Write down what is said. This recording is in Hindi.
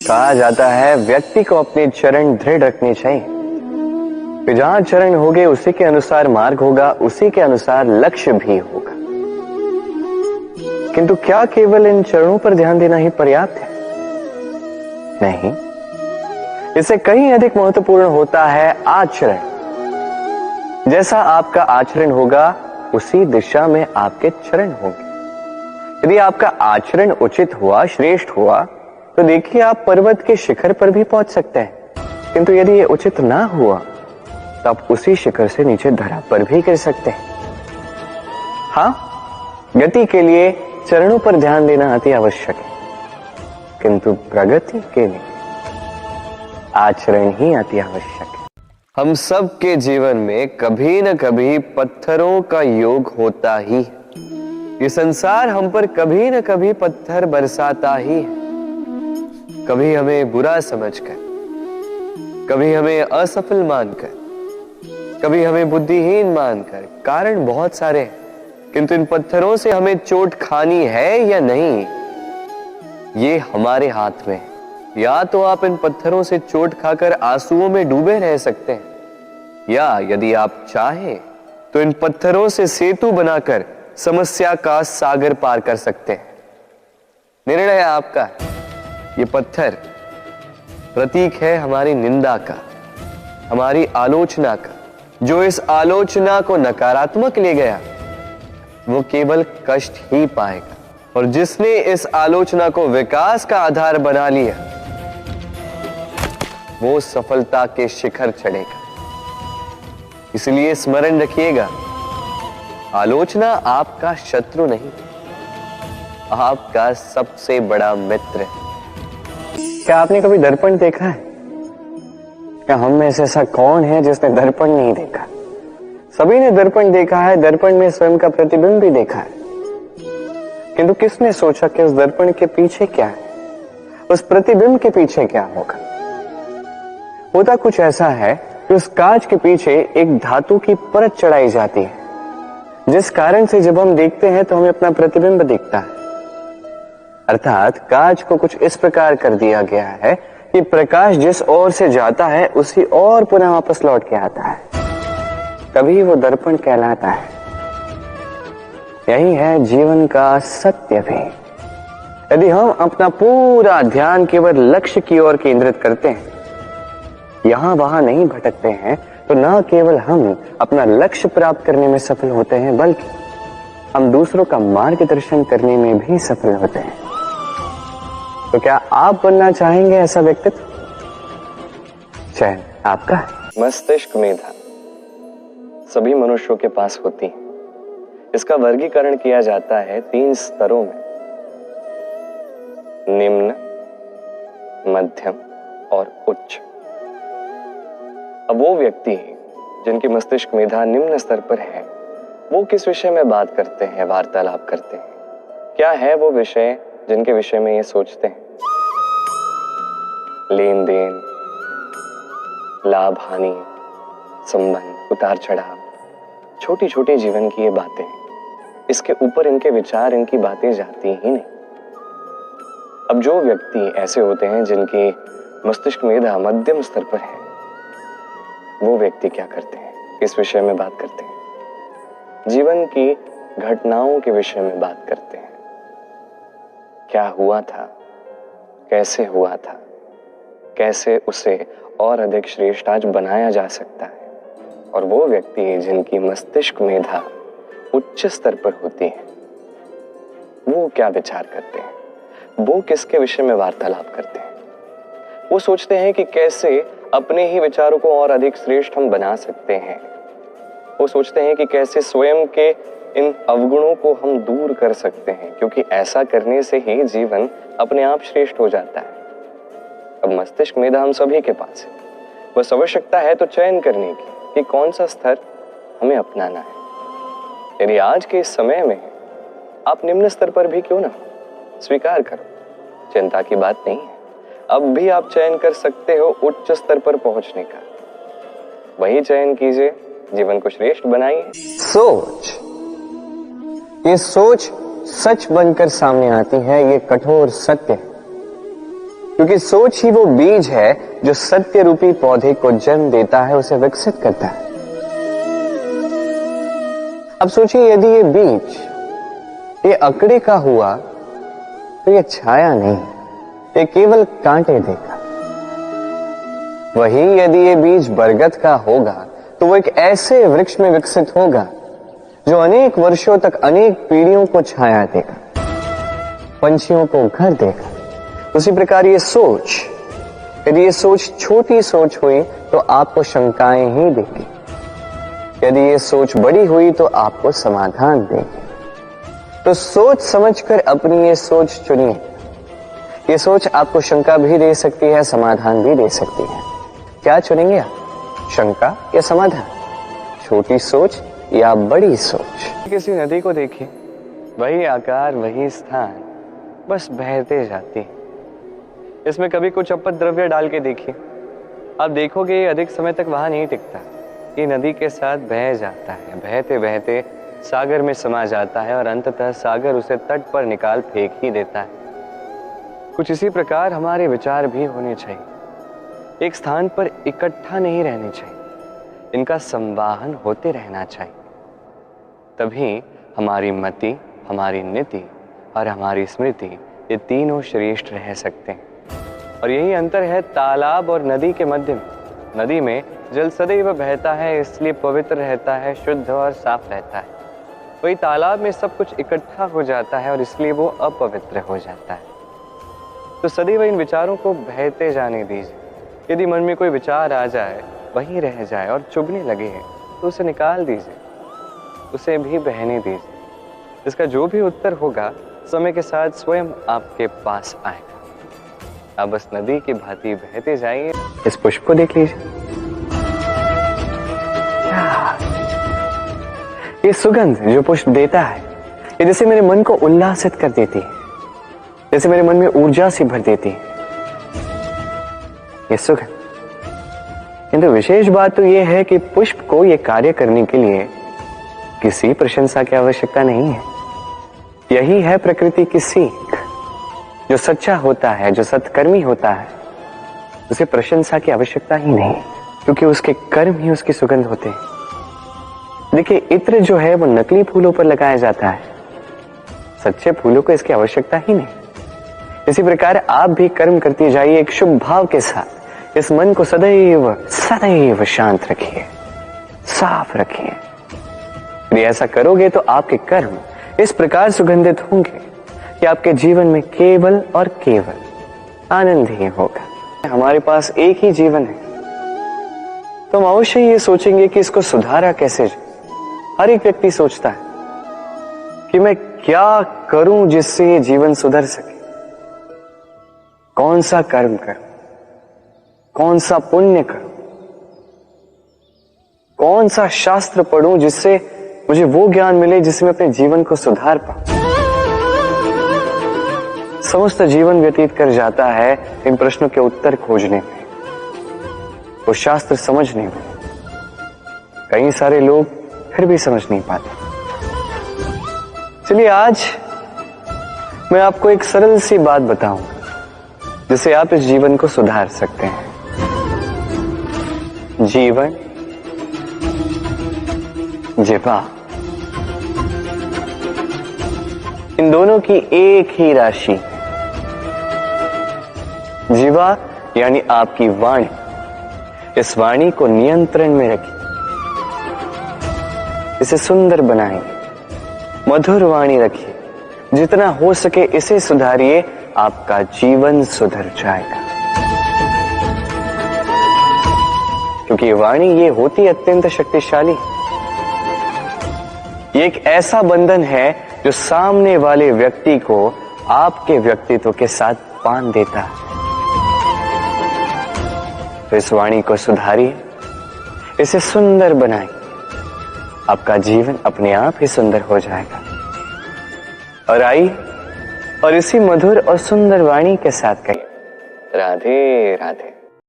कहा जाता है व्यक्ति को अपने चरण दृढ़ रखने चाहिए, कि जहां चरण होंगे उसी के अनुसार मार्ग होगा, उसी के अनुसार लक्ष्य भी होगा। किंतु क्या केवल इन चरणों पर ध्यान देना ही पर्याप्त है? नहीं, इससे कहीं अधिक महत्वपूर्ण होता है आचरण। जैसा आपका आचरण होगा उसी दिशा में आपके चरण होंगे। यदि आपका आचरण उचित हुआ, श्रेष्ठ हुआ, तो देखिए आप पर्वत के शिखर पर भी पहुंच सकते हैं। किंतु यदि ये उचित ना हुआ तो आप उसी शिखर से नीचे धरा पर भी गिर सकते हैं। हां, गति के लिए चरणों पर ध्यान देना अति आवश्यक है, किंतु प्रगति के लिए आचरण ही अति आवश्यक है। हम सब के जीवन में कभी न कभी पत्थरों का योग होता ही है। ये संसार हम पर कभी न कभी पत्थर बरसाता ही है। कभी हमें बुरा समझकर, कभी हमें असफल मानकर, कभी हमें बुद्धिहीन मानकर, कारण बहुत सारे हैं। किंतु इन पत्थरों से हमें चोट खानी है या नहीं, ये हमारे हाथ में है। या तो आप इन पत्थरों से चोट खाकर आंसुओं में डूबे रह सकते हैं, या यदि आप चाहें तो इन पत्थरों से सेतु बनाकर समस्या का सागर पार कर सकते हैं। निर्णय आपका है। ये पत्थर प्रतीक है हमारी निंदा का, हमारी आलोचना का। जो इस आलोचना को नकारात्मक ले गया वो केवल कष्ट ही पाएगा, और जिसने इस आलोचना को विकास का आधार बना लिया वो सफलता के शिखर चढ़ेगा। इसलिए स्मरण रखिएगा, आलोचना आपका शत्रु नहीं, आपका सबसे बड़ा मित्र है। क्या आपने कभी दर्पण देखा है? क्या हम में से ऐसा कौन है जिसने दर्पण नहीं देखा? सभी ने दर्पण देखा है, दर्पण में स्वयं का प्रतिबिंब भी देखा है। किंतु किसने सोचा कि उस दर्पण के पीछे क्या है, उस प्रतिबिंब के पीछे क्या होगा? होता कुछ ऐसा है कि उस कांच के पीछे एक धातु की परत चढ़ाई जाती है, जिस कारण से जब हम देखते हैं तो हमें अपना प्रतिबिंब दिखता है। अर्थात कांच को कुछ इस प्रकार कर दिया गया है कि प्रकाश जिस ओर से जाता है उसी ओर पुनः वापस लौट के आता है, तभी वो दर्पण कहलाता है। यही है जीवन का सत्य भी। यदि हम अपना पूरा ध्यान केवल लक्ष्य की ओर केंद्रित करते हैं, यहां वहां नहीं भटकते हैं, तो न केवल हम अपना लक्ष्य प्राप्त करने में सफल होते हैं, बल्कि हम दूसरों का मार्गदर्शन करने में भी सफल होते हैं। तो क्या आप बनना चाहेंगे ऐसा व्यक्तित्व? चयन आपका है। मस्तिष्क मेधा सभी मनुष्यों के पास होती है। इसका वर्गीकरण किया जाता है 3 स्तरों में: निम्न, मध्यम और उच्च। अब वो व्यक्ति जिनकी मस्तिष्क मेधा निम्न स्तर पर है, वो किस विषय में बात करते हैं, वार्तालाप करते हैं? क्या है वो विषय जिनके विषय में ये सोचते हैं? लेन देन, लाभ हानि, संबंध, उतार चढ़ाव, छोटी छोटी जीवन की ये बातें। इसके ऊपर इनके विचार, इनकी बातें जाती ही नहीं। अब जो व्यक्ति ऐसे होते हैं जिनकी मस्तिष्क मेधा मध्यम स्तर पर है, वो व्यक्ति क्या करते हैं, किस विषय में बात करते हैं? जीवन की घटनाओं के विषय में बात करते हैं। क्या हुआ था, कैसे हुआ था, कैसे उसे और अधिक श्रेष्ठ आज बनाया जा सकता है। और वो व्यक्ति जिनकी मस्तिष्क मेधा उच्च स्तर पर होती है, वो क्या विचार करते हैं, वो किसके विषय में वार्तालाप करते हैं? वो सोचते हैं कि कैसे अपने ही विचारों को और अधिक श्रेष्ठ हम बना सकते हैं। वो सोचते हैं कि कैसे स्वयं के इन अवगुणों को हम दूर कर सकते हैं, क्योंकि ऐसा करने से ही जीवन अपने आप श्रेष्ठ हो जाता है। अब मस्तिष्क मेधा हम सभी के पास है, बस आवश्यकता है तो चयन करने की कि कौन सा स्तर हमें अपनाना है। यदि आज के इस समय में आप निम्न स्तर पर भी क्यों ना, स्वीकार करो, चिंता की बात नहीं है। अब भी आप चयन कर सकते हो उच्च स्तर पर पहुंचने का। वही चयन कीजिए, जीवन को श्रेष्ठ बनाइए। सोच, ये सोच सच बनकर सामने आती है, ये कठोर सत्य है। क्योंकि सोच ही वो बीज है जो सत्य रूपी पौधे को जन्म देता है, उसे विकसित करता है। अब सोचिए, यदि ये बीज ये अकड़े का हुआ तो ये छाया नहीं, ये केवल कांटे देगा। वहीं यदि ये बीज बरगद का होगा तो वो एक ऐसे वृक्ष में विकसित होगा जो अनेक वर्षों तक, अनेक पीढ़ियों को छाया देगा, पंछियों को घर देगा। उसी प्रकार ये सोच, यदि ये सोच छोटी सोच हुई तो आपको शंकाएं ही देगी, यदि ये सोच बड़ी हुई तो आपको समाधान देगी। तो सोच समझकर अपनी ये सोच चुनिए। ये सोच आपको शंका भी दे सकती है, समाधान भी दे सकती है। क्या चुनेंगे आप, शंका या समाधान? छोटी सोच या बड़ी सोच? किसी नदी को देखिए, वही आकार, वही स्थान, बस बहते जाती है। इसमें कभी कुछ अपद्रव्य डाल के देखिए, आप देखोगे ये अधिक समय तक वहां नहीं टिकता। ये नदी के साथ बह जाता है, बहते बहते सागर में समा जाता है और अंततः सागर उसे तट पर निकाल फेंक ही देता है। कुछ इसी प्रकार हमारे विचार भी होने चाहिए, एक स्थान पर इकट्ठा नहीं रहने चाहिए, इनका संवाहन होते रहना चाहिए। तभी हमारी मति, हमारी नीति और हमारी स्मृति, ये तीनों श्रेष्ठ रह सकते हैं। और यही अंतर है तालाब और नदी के मध्य में। नदी में जल सदैव बहता है, इसलिए पवित्र रहता है, शुद्ध और साफ रहता है। वही तालाब में सब कुछ इकट्ठा हो जाता है और इसलिए वो अपवित्र हो जाता है। तो सदैव इन विचारों को बहते जाने दीजिए। यदि मन में कोई विचार आ जाए, वहीं रह जाए और चुभने लगे तो उसे निकाल दीजिए, उसे भी बहने दीजिए। इसका जो भी उत्तर होगा समय के साथ स्वयं आपके पास आएगा। आप बस नदी की भांति बहते जाइए। इस पुष्प को देख लीजिए, ये सुगंध जो पुष्प देता है, ये जैसे मेरे मन को उल्लासित कर देती है, जैसे मेरे मन में ऊर्जा सी भर देती है ये सुगंध। किंतु विशेष बात तो यह है कि पुष्प को यह कार्य करने के लिए किसी प्रशंसा की आवश्यकता नहीं है। यही है प्रकृति की सीख। जो सच्चा होता है, जो सत्कर्मी होता है, उसे प्रशंसा की आवश्यकता ही नहीं, क्योंकि उसके कर्म ही उसकी सुगंध होते हैं। देखिए, इत्र जो है वो नकली फूलों पर लगाया जाता है, सच्चे फूलों को इसकी आवश्यकता ही नहीं। इसी प्रकार आप भी कर्म करते जाइए एक शुभ भाव के साथ। इस मन को सदैव सदैव शांत रखिए, साफ रखिए। यदि ऐसा करोगे तो आपके कर्म इस प्रकार सुगंधित होंगे कि आपके जीवन में केवल और केवल आनंद ही होगा। हमारे पास एक ही जीवन है, तो हम अवश्य ये सोचेंगे कि इसको सुधारा कैसे जाए। हर एक व्यक्ति सोचता है कि मैं क्या करूं जिससे ये जीवन सुधर सके, कौन सा कर्म करूं, कौन सा पुण्य करूं, कौन सा शास्त्र पढ़ूं जिससे मुझे वो ज्ञान मिले जिससे मैं अपने जीवन को सुधार पाऊं। समस्त जीवन व्यतीत कर जाता है इन प्रश्नों के उत्तर खोजने में, वो शास्त्र समझने में। कई सारे लोग फिर भी समझ नहीं पाते। चलिए आज मैं आपको एक सरल सी बात बताऊंगा जिससे आप इस जीवन को सुधार सकते हैं। जीवन, जिह्वा, इन दोनों की एक ही राशि। जिह्वा यानी आपकी वाणी, इस वाणी को नियंत्रण में रखिए, इसे सुंदर बनाइए, मधुर वाणी रखिए। जितना हो सके इसे सुधारिए, आपका जीवन सुधर जाएगा। क्योंकि वाणी ये होती अत्यंत शक्तिशाली। ये एक ऐसा बंधन है जो सामने वाले व्यक्ति को आपके व्यक्तित्व के साथ बांध देता है। तो इस वाणी को सुधारिए, इसे सुंदर बनाइए, आपका जीवन अपने आप ही सुंदर हो जाएगा। और आइए और इसी मधुर और सुंदर वाणी के साथ कहिए, राधे राधे।